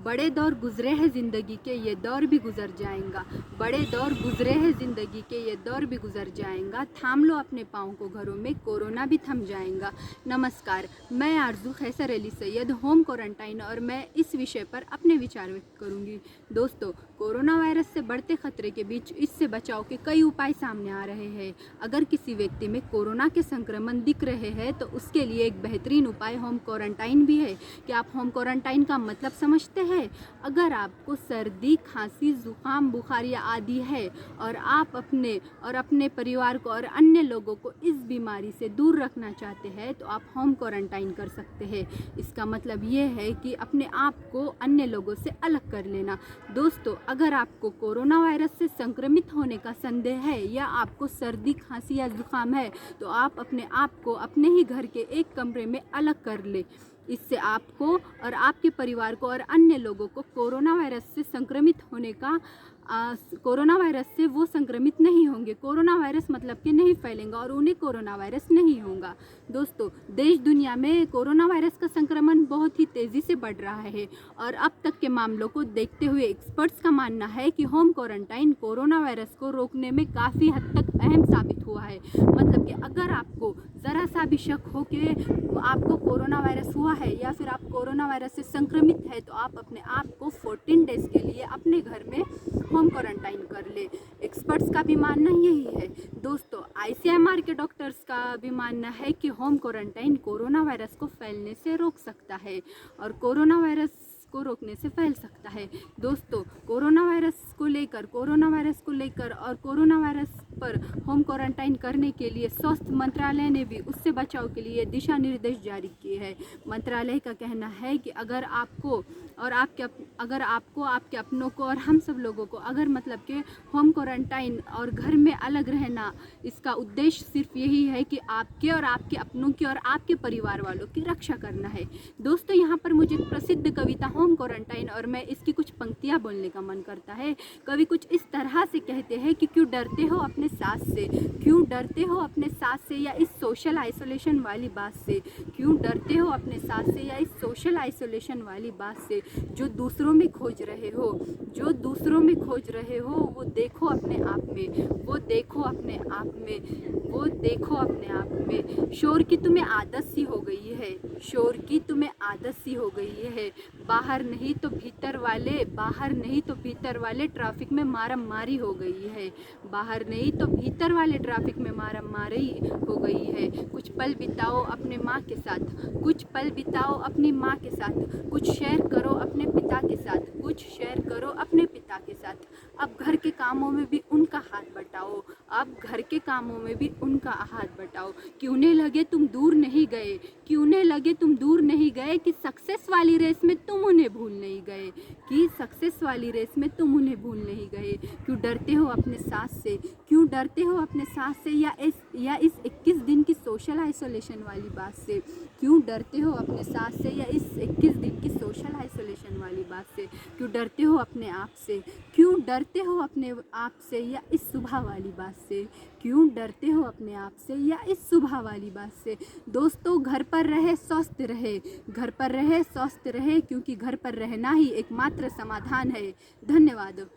बड़े दौर गुजरे हैं ज़िंदगी के, ये दौर भी गुजर जाएगा। बड़े दौर गुजरे हैं ज़िंदगी के, ये दौर भी गुजर जाएगा। थाम लो अपने पाँव को घरों में, कोरोना भी थम जाएगा। नमस्कार, मैं आरजू खैसर अली सैयद, होम क्वारंटाइन, और मैं इस विषय पर अपने विचार व्यक्त करूंगी। दोस्तों, कोरोना वायरस से बढ़ते खतरे के बीच इससे बचाव के कई उपाय सामने आ रहे हैं। अगर किसी व्यक्ति में कोरोना के संक्रमण दिख रहे हैं तो उसके लिए एक बेहतरीन उपाय होम क्वारंटाइन भी है। क्या आप होम क्वारंटाइन का मतलब समझते हैं? अगर आपको सर्दी, खांसी, जुकाम, बुखार या आदि है और आप अपने परिवार को और अन्य लोगों को इस बीमारी से दूर रखना चाहते हैं तो आप होम क्वारंटाइन कर सकते हैं। इसका मतलब ये है कि अपने आप को अन्य लोगों से अलग कर लेना। दोस्तों, अगर आपको कोरोना वायरस से संक्रमित होने का संदेह है या आपको सर्दी, खांसी या जुकाम है तो आप अपने आप को अपने ही घर के एक कमरे में अलग कर ले। इससे आपको और आपके परिवार को और अन्य लोगों को कोरोना वायरस से वो संक्रमित नहीं होंगे। कोरोना वायरस मतलब कि नहीं फैलेगा और उन्हें कोरोना वायरस नहीं होगा। दोस्तों, देश दुनिया में कोरोना वायरस का संक्रमण बहुत ही तेज़ी से बढ़ रहा है और अब तक के मामलों को देखते हुए एक्सपर्ट्स का मानना है कि होम क्वारंटाइन कोरोना वायरस को रोकने में काफ़ी हद तक अहम साबित हुआ है। मतलब कि अगर आपको ज़रा सा भी शक हो कि आपको कोरोना वायरस हुआ है या फिर आप कोरोना वायरस से संक्रमित है तो आप अपने आप को 14 डेज़ के लिए अपने घर में होम क्वारंटाइन कर ले। एक्सपर्ट्स का भी मानना यही है। दोस्तों, आईसीएमआर के डॉक्टर्स का भी मानना है कि होम क्वारंटाइन कोरोना वायरस को फैलने से रोक सकता है और कोरोना वायरस को रोकने से फैल सकता है। दोस्तों, कोरोना वायरस को लेकर और कोरोना वायरस पर होम क्वारंटाइन करने के लिए स्वास्थ्य मंत्रालय ने भी उससे बचाव के लिए दिशा निर्देश जारी किए हैं। मंत्रालय का कहना है कि अगर आपको, आपके अपनों को और हम सब लोगों को अगर मतलब कि होम क्वारंटाइन और घर में अलग रहना, इसका उद्देश्य सिर्फ यही है कि आपके और आपके अपनों की और आपके परिवार वालों की रक्षा करना है। दोस्तों, यहाँ पर मुझे एक प्रसिद्ध कविता होम क्वारंटाइन और मैं इसकी कुछ पंक्तियाँ बोलने का मन करता है। कवि कुछ इस तरह से कहते हैं कि क्यों डरते हो अपने सांस से, क्यों डरते हो अपने सांस से या इस सोशल आइसोलेशन वाली बात से, क्यों डरते हो अपने सांस से या इस सोशल आइसोलेशन वाली बात से। जो दूसरों में खोज रहे हो वो देखो अपने आप में, वो देखो अपने आप में। शोर की तुम्हें आदत सी हो गई है, बाहर नहीं तो भीतर वाले ट्रैफिक में मारम मारी हो गई है, कुछ पल बिताओ अपनी माँ के साथ, कुछ शेयर करो अपने पिता के साथ। अब घर के कामों में भी उनका हाथ बटाओ। क्यों न लगे तुम दूर नहीं गए, कि सक्सेस वाली रेस में तुम उन्हें भूल नहीं गए। क्यों डरते हो अपने सांस से या इस 21 दिन की सोशल आइसोलेशन वाली बात से। क्यों डरते हो अपने आप से या इस सुबह वाली बात से। दोस्तों, घर पर रहे स्वस्थ रहे, क्योंकि घर पर रहना ही एकमात्र समाधान है। धन्यवाद।